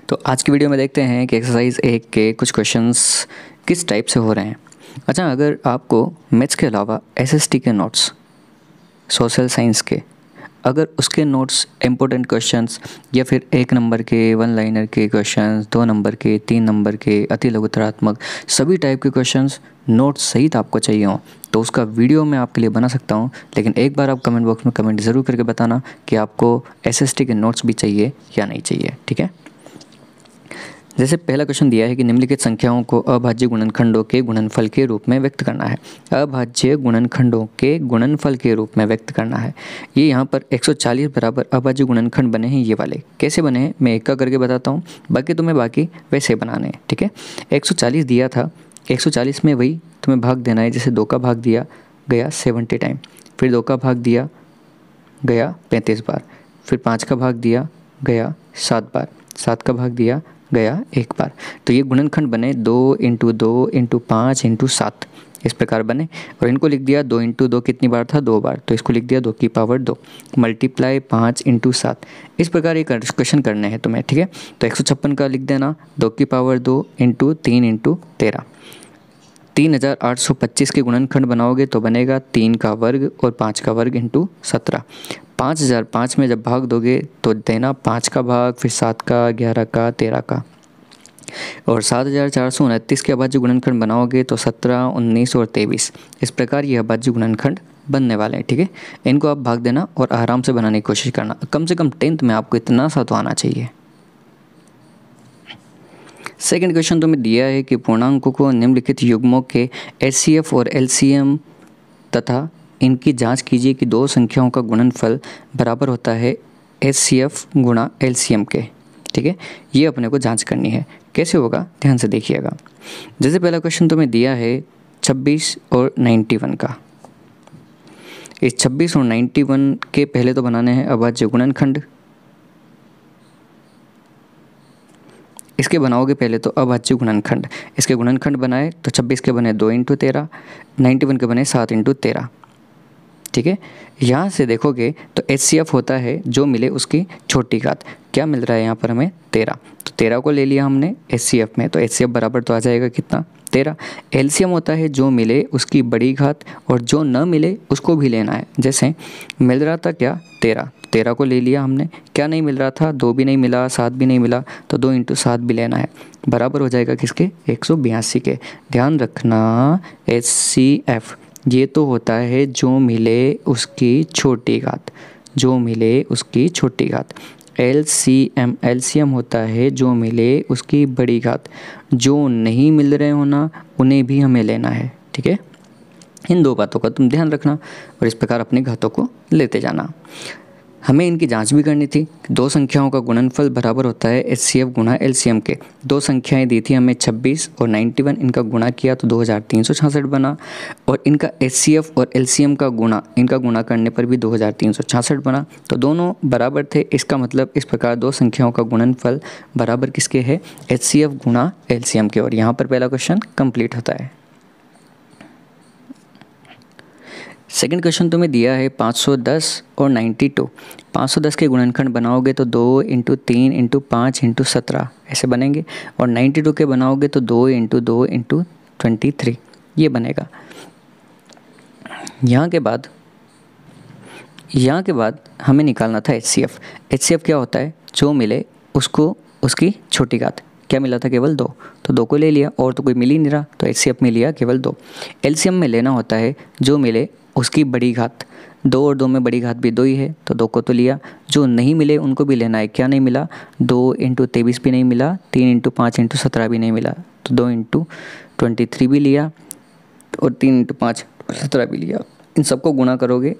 तो आज की वीडियो में देखते हैं कि एक्सरसाइज 1 के कुछ क्वेश्चंस किस टाइप से हो रहे हैं। अच्छा, अगर आपको मैथ्स के अलावा एसएसटी के नोट्स, सोशल साइंस के, अगर उसके नोट्स इम्पोर्टेंट क्वेश्चंस या फिर 1 नंबर के, 1 लाइनर के क्वेश्चंस, 2 नंबर के, 3 नंबर के, अति लघुतरात्मक, सभी टाइप के क्वेश्चंस नोट्स सहित आपको चाहिए हो तो उसका वीडियो मैं आपके लिए बना सकता हूं। लेकिन एक बार आप कमेंट बॉक्स में कमेंट ज़रूर करके बताना कि आपको एसएसटी के नोट्स भी चाहिए या नहीं चाहिए, ठीक है। जैसे पहला क्वेश्चन दिया है कि निम्नलिखित संख्याओं को अभाज्य गुणनखंडों के गुणनफल के रूप में व्यक्त करना है। अभाज्य गुणनखंडों के गुणनफल के रूप में व्यक्त करना है। ये यहाँ पर 140 बराबर अभाज्य गुणनखंड बने हैं। ये वाले कैसे बने हैं मैं एक का करके बताता हूँ, बाकी तुम्हें वैसे बनाने हैं, ठीक है। 140 दिया था, 140 में वही तुम्हें भाग देना है। जैसे 2 का भाग दिया गया 70 टाइम, फिर 2 का भाग दिया गया 35 बार, फिर 5 का भाग दिया गया 7 बार, 7 का भाग दिया गया 1 बार। तो ये गुणनखंड बने 2 × 2 × 5 × 7 इस प्रकार बने। और इनको लिख दिया 2 × 2 कितनी बार था, 2 बार, तो इसको लिख दिया 2 की पावर 2 मल्टीप्लाई 5 × 7। इस प्रकार ये क्वेश्चन करने हैं तुम्हें, ठीक है। तो 156 का लिख देना 2 की पावर 2 × 3 × 13। 3825 के गुणनखंड बनाओगे तो बनेगा 3 का वर्ग और 5 का वर्ग × 17। 5005 में जब भाग दोगे तो देना 5 का भाग, फिर 7 का, 11 का, 13 का। और 7429 के अभाज्य गुणनखंड बनाओगे तो 17, 19 और 23 इस प्रकार ये अभाज्य गुणनखंड बनने वाले हैं, ठीक है। इनको आप भाग देना और आराम से बनाने की कोशिश करना। कम से कम 10th में आपको इतना सा तो आना चाहिए। सेकंड क्वेश्चन तुम्हें दिया है कि पूर्णांकों को निम्नलिखित युग्मों के एचसीएफ और एलसीएम तथा इनकी जांच कीजिए कि दो संख्याओं का गुणनफल बराबर होता है एचसीएफ गुणा एलसीएम के, ठीक है। ये अपने को जांच करनी है। कैसे होगा ध्यान से देखिएगा। जैसे पहला क्वेश्चन तुम्हें दिया है 26 और 91 का। इस 26 और 91 के पहले तो बनाने हैं अभाज्य गुणनखंड। इसके बनाओगे पहले तो अभाज्य गुणनखंड। इसके गुणनखंड बनाए तो 26 के बने 2 × 13, 91 के बने 7 × 13, ठीक है। यहाँ से देखोगे तो एचसीएफ होता है जो मिले उसकी छोटी घात। क्या मिल रहा है यहाँ पर हमें 13, तो 13 को ले लिया हमने एचसीएफ में, तो एचसीएफ बराबर तो आ जाएगा कितना 13। एलसीएम होता है जो मिले उसकी बड़ी घात और जो न मिले उसको भी लेना है। जैसे मिल रहा था क्या 13, 13 को ले लिया हमने। क्या नहीं मिल रहा था, 2 भी नहीं मिला, 7 भी नहीं मिला, तो 2 × 7 भी लेना है। बराबर हो जाएगा किसके 182 के। ध्यान रखना एचसीएफ ये तो होता है जो मिले उसकी छोटी घात, जो मिले उसकी छोटी घात। एलसीएम होता है जो मिले उसकी बड़ी घात। जो नहीं मिल रहे हो ना उन्हें भी हमें लेना है, ठीक है। इन दो बातों का तुम ध्यान रखना और इस प्रकार अपने घातों को लेते जाना। हमें इनकी जांच भी करनी थी। दो संख्याओं का गुणनफल बराबर होता है एचसीएफ गुणा एलसीएम के। दो संख्याएं दी थी हमें 26 और 91, इनका गुणा किया तो 2366 बना। और इनका एचसीएफ और एलसीएम का गुणा, इनका गुणा करने पर भी 2366 बना। तो दोनों बराबर थे। इसका मतलब इस प्रकार दो संख्याओं का गुणनफल बराबर किसके है, एचसीएफ गुणा एलसीएम के। और यहाँ पर पहला क्वेश्चन कंप्लीट होता है। सेकंड क्वेश्चन तुम्हें दिया है 510 और 92। 510 के गुणनखंड बनाओगे तो 2 × 3 × 5 × 17 ऐसे बनेंगे। और 92 के बनाओगे तो 2 × 2 × 23 ये बनेगा। यहाँ के बाद हमें निकालना था एचसीएफ। एचसीएफ क्या होता है, जो मिले उसको उसकी छोटी घात। क्या मिला था, केवल 2, तो 2 को ले लिया और तो कोई मिल ही नहीं रहा, तो एचसीएफ में लिया केवल 2। एलसीएम में लेना होता है जो मिले उसकी बड़ी घात। 2 और 2 में बड़ी घात भी 2 ही है, तो 2 को तो लिया। जो नहीं मिले उनको भी लेना है। क्या नहीं मिला, 2 × 23 भी नहीं मिला, 3 × 5 × 17 भी नहीं मिला, तो 2 × 23 भी लिया और 3 × 5 × 17 भी लिया। इन सबको गुणा करोगे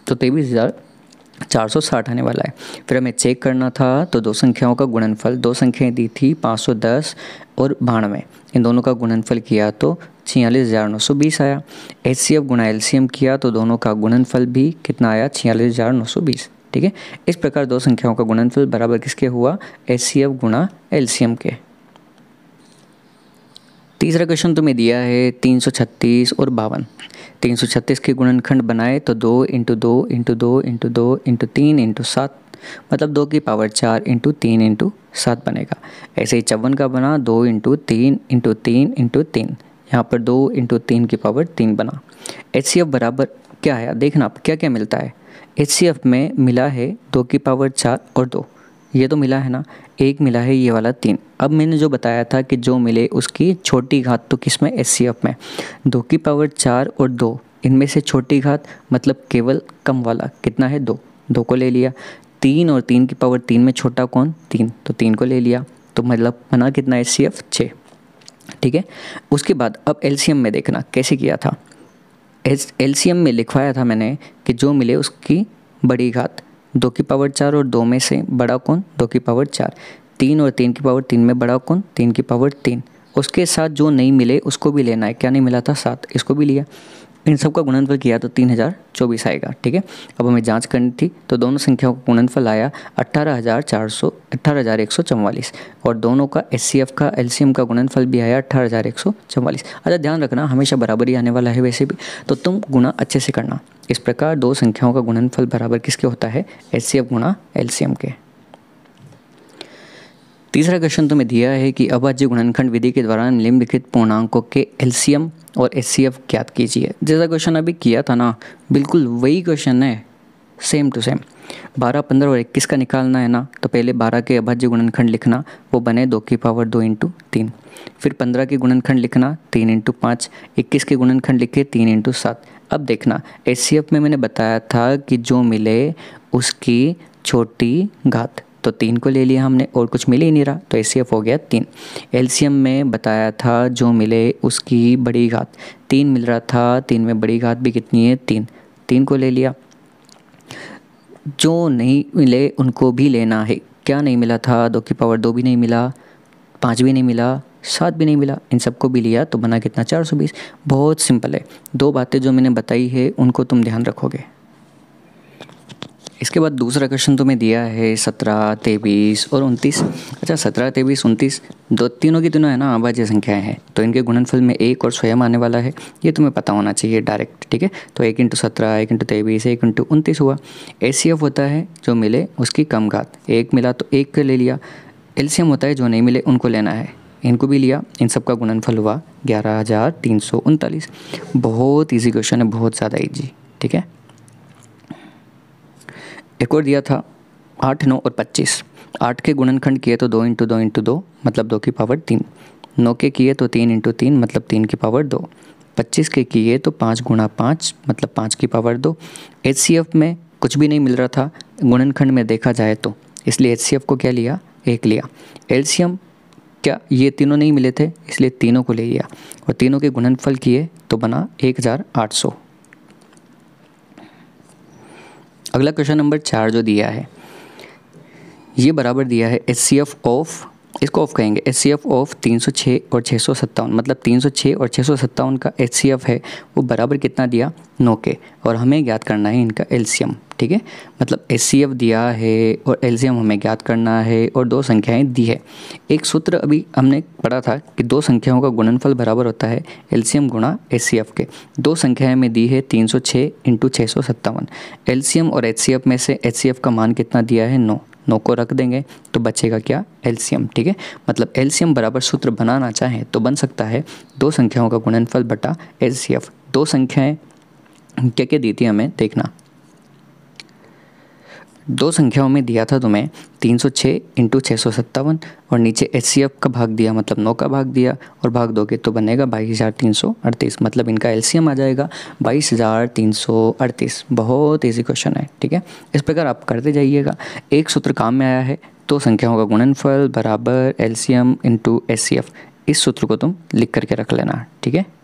तो 23,460 आने वाला है। फिर हमें चेक करना था तो दो संख्याओं का गुणनफल, दो संख्याएं दी थी 510 और 92, इन दोनों का गुणनफल किया तो 46,920 आया। एचसीएफ गुणा एलसीएम किया तो दोनों का गुणनफल भी कितना आया, 46,920, ठीक है। इस प्रकार दो संख्याओं का गुणनफल बराबर किसके हुआ, एचसीएफ गुणा एलसीएम के। तीसरा क्वेश्चन तुम्हें दिया है 336 और 52। 336 के गुणनखंड बनाए तो 2 × 2 × 2 × 2 × 3 × 7 मतलब 2 की पावर 4 इंटू 3 इंटू 7 बनेगा। ऐसे ही 54 का बना 2 इंटू 3 इंटू 3 इंटू 3, यहाँ पर 2 इंटू 3 की पावर 3 बना। HCF बराबर क्या है देखना आप क्या क्या मिलता है। HCF में मिला है 2 की पावर 4 और 2, ये तो मिला है ना। एक मिला है ये वाला 3। अब मैंने जो बताया था कि जो मिले उसकी छोटी घात, तो किस में, HCF में। 2 की पावर 4 और 2, इनमें से छोटी घात मतलब केवल कम वाला कितना है 2, 2 को ले लिया। 3 और 3 की पावर 3 में छोटा कौन, 3, तो 3 को ले लिया। तो मतलब बना कितना HCF 6। ठीक है, उसके बाद अब LCM में देखना कैसे किया था। LCM में लिखवाया था मैंने कि जो मिले उसकी बड़ी घात, 2 की पावर 4 और 2 में से बड़ा कौन, 2 की पावर 4। 3 और 3 की पावर 3 में बड़ा कौन, 3 की पावर 3। उसके साथ जो नहीं मिले उसको भी लेना है। क्या नहीं मिला था, 7, इसको भी लिया। इन सब का गुणनफल किया तो 3024 आएगा। ठीक है, अब हमें जांच करनी थी, तो दोनों संख्याओं का गुणनफल आया 18,144 और दोनों का HCF का LCM का गुणनफल भी आया 18,144। अच्छा ध्यान रखना, हमेशा बराबर ही आने वाला है वैसे भी, तो तुम गुणा अच्छे से करना। इस प्रकार दो संख्याओं का गुणनफल बराबर किसके होता है, HCF गुणा LCM के। तीसरा क्वेश्चन तुम्हें दिया है कि अभाज्य गुणनखंड विधि के द्वारा निम्नलिखित पूर्णांकों के LCM और HCF ज्ञात कीजिए। जैसा क्वेश्चन अभी किया था ना, बिल्कुल वही क्वेश्चन है, सेम टू सेम। 12, 15 और 21 का निकालना है ना, तो पहले 12 के अभाज्य गुणनखंड लिखना, वो बने 2 की पावर 2 इंटू 3। फिर 15 के गुणनखंड लिखना 3 इंटू 5। 21 के गुणनखंड लिखे 3 इंटू 7। अब देखना HCF में मैंने बताया था कि जो मिले उसकी छोटी घात, तो 3 को ले लिया हमने और कुछ मिल ही नहीं रहा, तो HCF हो गया 3। LCM में बताया था जो मिले उसकी बड़ी घात, 3 मिल रहा था, 3 में बड़ी घात भी कितनी है 3, 3 को ले लिया। जो नहीं मिले उनको भी लेना है। क्या नहीं मिला था, 2 की पावर 2 भी नहीं मिला, 5 भी नहीं मिला, 7 भी नहीं मिला, इन सबको भी लिया तो बना कितना 420। बहुत सिंपल है, दो बातें जो मैंने बताई है उनको तुम ध्यान रखोगे। इसके बाद दूसरा क्वेश्चन तुम्हें दिया है 17, 23 और 29। अच्छा 17, 23, 29 तीनों की तीनों है ना अभाज्य संख्याएं हैं, तो इनके गुणनफल में 1 और स्वयं आने वाला है, ये तुम्हें पता होना चाहिए डायरेक्ट। ठीक है, तो 1 इंटू 17, 1 इंटू 23, 1 इंटू 29 हुआ। HCF होता है जो मिले उसकी कम घात, 1 मिला तो 1 को ले लिया। LCM होता है जो नहीं मिले उनको लेना है, इनको भी लिया। इन सब का गुणनफल हुआ 11,339। बहुत ईजी क्वेश्चन है, बहुत ज़्यादा ईजी। ठीक है, एक और दिया था 8, 9 और 25। 8 के गुणनखंड किए तो 2 इंटू 2 इंटू 2 मतलब 2 की पावर 3। 9 के किए तो 3 इंटू 3 मतलब 3 की पावर 2। 25 के किए तो 5 गुणा 5 मतलब 5 की पावर 2। HCF में कुछ भी नहीं मिल रहा था गुणनखंड में देखा जाए तो, इसलिए HCF को क्या लिया, 1 लिया। LCM क्या, ये तीनों नहीं मिले थे इसलिए तीनों को ले लिया और तीनों के गुणनफल किए तो बना 1800। अगला क्वेश्चन नंबर 4 जो दिया है, ये बराबर दिया है HCF ऑफ, इसको ऑफ कहेंगे, HCF ऑफ 306 और 657। मतलब 306 और 657 का HCF है वो बराबर कितना दिया, 9 के, और हमें ज्ञात करना है इनका LCM। ठीक है, मतलब HCF दिया है और LCM हमें ज्ञात करना है और दो संख्याएं दी है। एक सूत्र अभी हमने पढ़ा था कि दो संख्याओं का गुणनफल बराबर होता है LCM गुणा HCF के। दो संख्याएं में दी है 306 इंटू 657। LCM और HCF में से HCF का मान कितना दिया है, 9। 9 को रख देंगे तो बचेगा क्या, LCM। ठीक है, मतलब LCM बराबर सूत्र बनाना चाहें तो बन सकता है दो संख्याओं का गुणनफल बटा HCF। दो संख्याएं क्या क्या दी थी हमें देखना, दो संख्याओं में दिया था तुम्हें 306 इंटू 657 और नीचे HCF का भाग दिया मतलब 9 का भाग दिया और भाग दोगे तो बनेगा 22,338। मतलब इनका LCM आ जाएगा 22,338। बहुत ईजी क्वेश्चन है। ठीक है, इस प्रकार आप करते जाइएगा। एक सूत्र काम में आया है, दो संख्याओं का गुणनफल बराबर LCM इंटू HCF। इस सूत्र को तुम लिख करके रख लेना। ठीक है,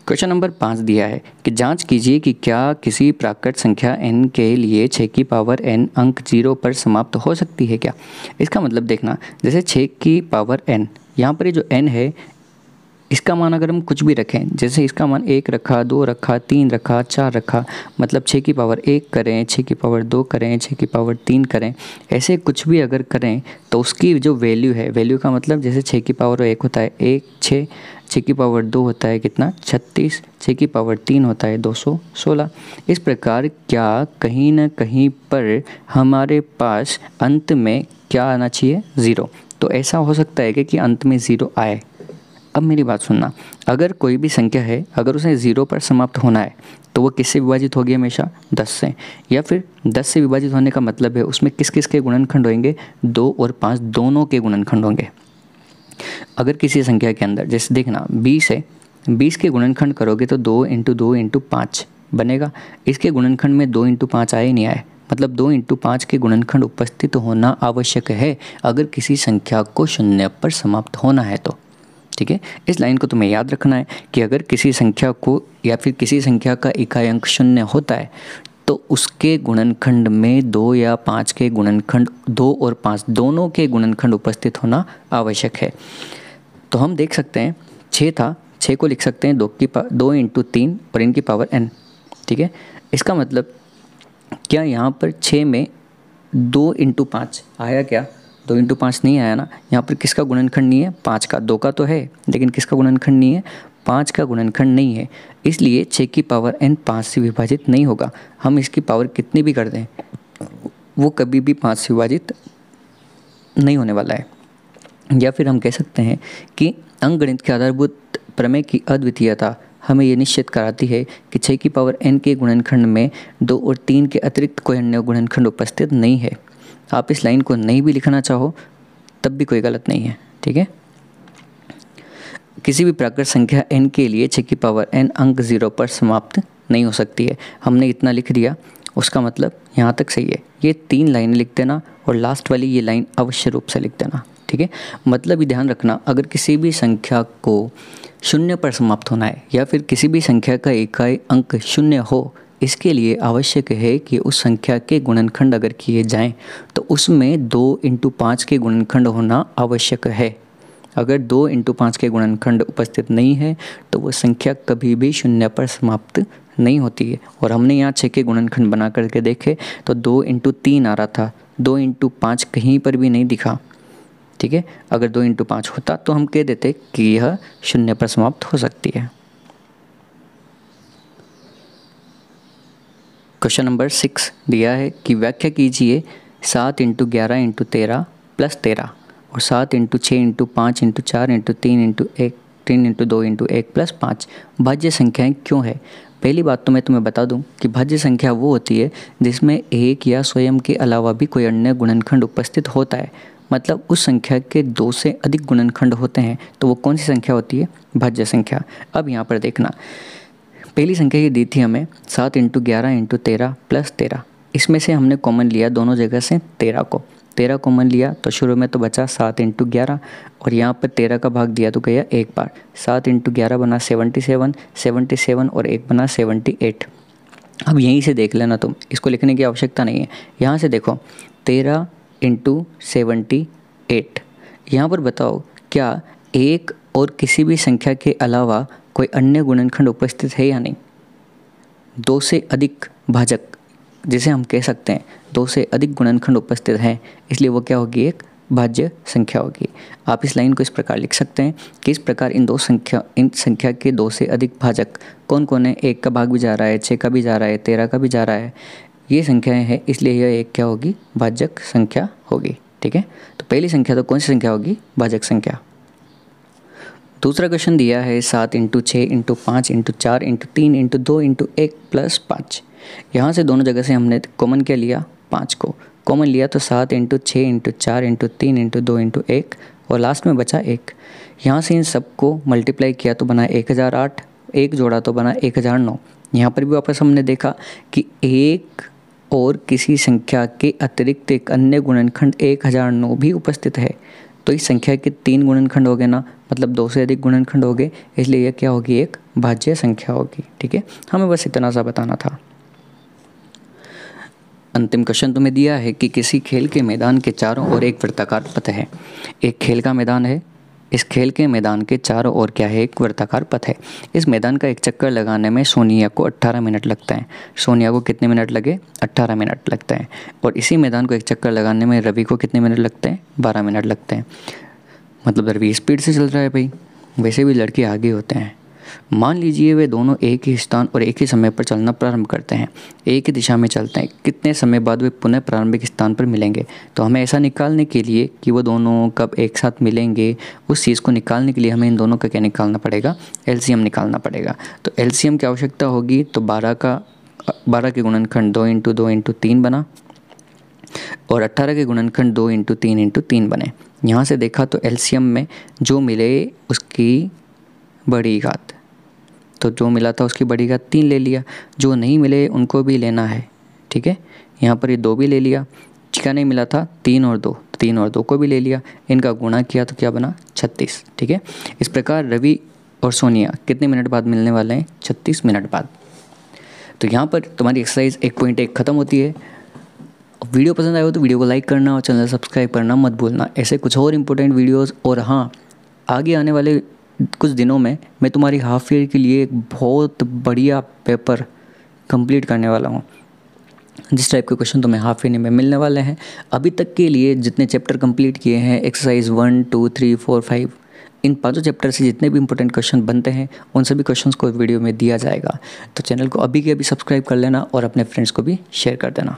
क्वेश्चन नंबर 5 दिया है कि जांच कीजिए कि क्या किसी प्राकृत संख्या n के लिए 6 की पावर n अंक 0 पर समाप्त हो सकती है क्या। इसका मतलब देखना, जैसे 6 की पावर n, यहाँ पर ये जो n है इसका मान अगर हम कुछ भी रखें, जैसे इसका मान 1 रखा, 2 रखा, 3 रखा, 4 रखा, मतलब 6 की पावर 1 करें, 6 की पावर 2 करें, 6 की पावर 3 करें, ऐसे कुछ भी अगर करें तो उसकी जो वैल्यू है, वैल्यू का मतलब जैसे 6 की पावर 1 होता है 1, 6 की पावर 2 होता है कितना 36, 6 की पावर 3 होता है 216। इस प्रकार क्या कहीं ना कहीं पर हमारे पास अंत में क्या आना चाहिए, 0। तो ऐसा हो सकता है कि अंत में 0 आए। अब मेरी बात सुनना, अगर कोई भी संख्या है, अगर उसे 0 पर समाप्त होना है तो वो किससे विभाजित होगी, हमेशा 10 से, या फिर 10 से विभाजित होने का मतलब है उसमें किस किस के गुणनखंड होंगे, 2 और 5 दोनों के गुणनखंड होंगे। अगर किसी संख्या के अंदर जैसे देखना 20 है, 20 के गुणनखंड करोगे तो 2 × 2 × 5 बनेगा। इसके गुणनखंड में 2 × 5 आए नहीं आए, मतलब 2 × 5 के गुणनखंड उपस्थित होना आवश्यक है अगर किसी संख्या को 0 पर समाप्त होना है तो। ठीक है, इस लाइन को तुम्हें याद रखना है कि अगर किसी संख्या को या फिर किसी संख्या का इकाई अंक 0 होता है तो उसके गुणनखंड में 2 या 5 के गुणनखंड, 2 और 5 दोनों के गुणनखंड उपस्थित होना आवश्यक है। तो हम देख सकते हैं 6 था, 6 को लिख सकते हैं 2 × 3 और इनकी पावर n। ठीक है, इसका मतलब क्या यहाँ पर 6 में 2 × 5 आया क्या, 2 × 5 नहीं आया ना। यहाँ पर किसका गुणनखंड नहीं है, 5 का, 2 का तो है लेकिन किसका गुणनखंड नहीं है, 5 का गुणनखंड नहीं है। इसलिए 6 की पावर n 5 से विभाजित नहीं होगा। हम इसकी पावर कितनी भी कर दें वो कभी भी 5 से विभाजित नहीं होने वाला है। या फिर हम कह सकते हैं कि अंकगणित के आधारभूत प्रमेय की अद्वितीयता हमें ये निश्चित कराती है कि 6 की पावर n के गुणनखंड में 2 और 3 के अतिरिक्त कोई अन्य गुणनखंड उपस्थित नहीं है। आप इस लाइन को नहीं भी लिखना चाहो तब भी कोई गलत नहीं है। ठीक है, किसी भी प्राकृत संख्या n के लिए 6 की पावर n अंक 0 पर समाप्त नहीं हो सकती है। हमने इतना लिख दिया, उसका मतलब यहाँ तक सही है। ये 3 लाइनें लिख देना और लास्ट वाली ये लाइन अवश्य रूप से लिख देना। ठीक है, मतलब ये ध्यान रखना, अगर किसी भी संख्या को 0 पर समाप्त होना है या फिर किसी भी संख्या का इकाई अंक 0 हो, इसके लिए आवश्यक है कि उस संख्या के गुणनखंड अगर किए जाएं तो उसमें 2 × 5 के गुणनखंड होना आवश्यक है। अगर 2 × 5 के गुणनखंड उपस्थित नहीं है तो वो संख्या कभी भी 0 पर समाप्त नहीं होती है। और हमने यहाँ 6 के गुणनखंड बना करके देखे तो 2 × 3 आ रहा था, 2 × 5 कहीं पर भी नहीं दिखा। ठीक है, अगर 2 × 5 होता तो हम कह देते कि यह 0 पर समाप्त हो सकती है। क्वेश्चन नंबर 6 दिया है कि व्याख्या कीजिए 7 × 11 × 13 + 13 और 7 × 6 × 5 × 4 × 3 × 1 3 × 2 × 1 + 5 भाज्य संख्याएं क्यों है। पहली बात तो मैं तुम्हें बता दूं कि भाज्य संख्या वो होती है जिसमें एक या स्वयं के अलावा भी कोई अन्य गुणनखंड उपस्थित होता है। मतलब उस संख्या के 2 से अधिक गुणनखंड होते हैं तो वो कौन सी संख्या होती है, भाज्य संख्या। अब यहाँ पर देखना, पहली संख्या ये दी थी हमें 7 × 11 × 13 + 13। इसमें से हमने कॉमन लिया दोनों जगह से 13 को, 13 कॉमन लिया तो शुरू में तो बचा 7 × 11 और यहाँ पर 13 का भाग दिया तो गया एक बार। 7 × 11 बना 77, 77 और 1 बना 78। अब यहीं से देख लेना तुम, इसको लिखने की आवश्यकता नहीं है। यहाँ से देखो 13 × 78। यहाँ पर बताओ क्या एक और किसी भी संख्या के अलावा कोई अन्य गुणनखंड उपस्थित है या नहीं। 2 से अधिक भाजक जिसे हम कह सकते हैं 2 से अधिक गुणनखंड उपस्थित हैं, इसलिए वो क्या होगी, एक भाज्य संख्या होगी। आप इस लाइन को इस प्रकार लिख सकते हैं कि इस प्रकार इन संख्या के 2 से अधिक भाजक कौन कौन है, 1 का भाग भी जा रहा है, 6 का भी जा रहा है, 13 का भी जा रहा है, ये संख्याएं हैं, इसलिए यह एक क्या होगी, भाजक संख्या होगी। ठीक है, तो पहली संख्या तो कौन सी संख्या होगी, भाजक संख्या। दूसरा क्वेश्चन दिया है 7 × 6 × 5 × 4 × 3 × 2 × 1 + 5। यहाँ से दोनों जगह से हमने कॉमन क्या लिया, 5 को कॉमन लिया तो 7 × 6 × 4 × 3 × 2 × 1 और लास्ट में बचा 1। यहाँ से इन सबको मल्टीप्लाई किया तो बना 1008, 1 जोड़ा तो बना 1009। यहाँ पर भी वापस हमने देखा कि एक और किसी संख्या के अतिरिक्त एक अन्य गुणनखंड 1009 भी उपस्थित है, तो इस संख्या के 3 गुणनखंड हो गए ना, मतलब 2 से अधिक गुणनखंड हो गए, इसलिए यह क्या होगी, एक भाज्य संख्या होगी। ठीक है, हमें बस इतना सा बताना था। अंतिम क्वेश्चन तुम्हें दिया है कि किसी खेल के मैदान के चारों ओर एक वृत्ताकार पथ है। एक खेल का मैदान है, इस खेल के मैदान के चारों ओर क्या है, एक वृत्ताकार पथ है। इस मैदान का एक चक्कर लगाने में सोनिया को 18 मिनट लगता है। सोनिया को कितने मिनट लगे, 18 मिनट लगता है। और इसी मैदान को एक चक्कर लगाने में रवि को कितने मिनट लगते हैं, 12 मिनट लगते हैं। मतलब रवि स्पीड से चल रहा है भाई, वैसे भी लड़के आगे होते हैं। मान लीजिए वे दोनों एक ही स्थान और एक ही समय पर चलना प्रारंभ करते हैं, एक ही दिशा में चलते हैं। कितने समय बाद वे पुनः प्रारंभिक स्थान पर मिलेंगे। तो हमें ऐसा निकालने के लिए कि वो दोनों कब एक साथ मिलेंगे, उस चीज़ को निकालने के लिए हमें इन दोनों का क्या निकालना पड़ेगा, एलसीएम निकालना पड़ेगा। तो एलसीएम की आवश्यकता होगी। तो 12 के गुणनखंड 2 × 2 × 3 बना और 18 के गुणनखंड 2 × 3 × 3 बने। यहाँ से देखा तो एलसीएम में जो मिले उसकी बड़ी घात, तो जो मिला था उसकी बड़ी घात 3 ले लिया। जो नहीं मिले उनको भी लेना है, ठीक है। यहाँ पर ये 2 भी ले लिया। क्या नहीं मिला था, 3 और 2, 3 और 2 को भी ले लिया। इनका गुणा किया तो क्या बना, 36, ठीक है। इस प्रकार रवि और सोनिया कितने मिनट बाद मिलने वाले हैं, 36 मिनट बाद। तो यहाँ पर तुम्हारी एक्सरसाइज 1.1 खत्म होती है। वीडियो पसंद आया हो तो वीडियो को लाइक करना और चैनल सब्सक्राइब करना मत भूलना। ऐसे कुछ और इम्पोर्टेंट वीडियोस, और हाँ, आगे आने वाले कुछ दिनों में मैं तुम्हारी हाफ ईयर के लिए एक बहुत बढ़िया पेपर कंप्लीट करने वाला हूँ। जिस टाइप के क्वेश्चन तुम्हें हाफ ईयर में मिलने वाले हैं, अभी तक के लिए जितने चैप्टर कंप्लीट किए हैं, एक्सरसाइज 1, 2, 3, 4, 5, इन 5 चैप्टर से जितने भी इंपॉर्टेंट क्वेश्चन बनते हैं उन सभी क्वेश्चंस को वीडियो में दिया जाएगा। तो चैनल को अभी के अभी सब्सक्राइब कर लेना और अपने फ्रेंड्स को भी शेयर कर देना।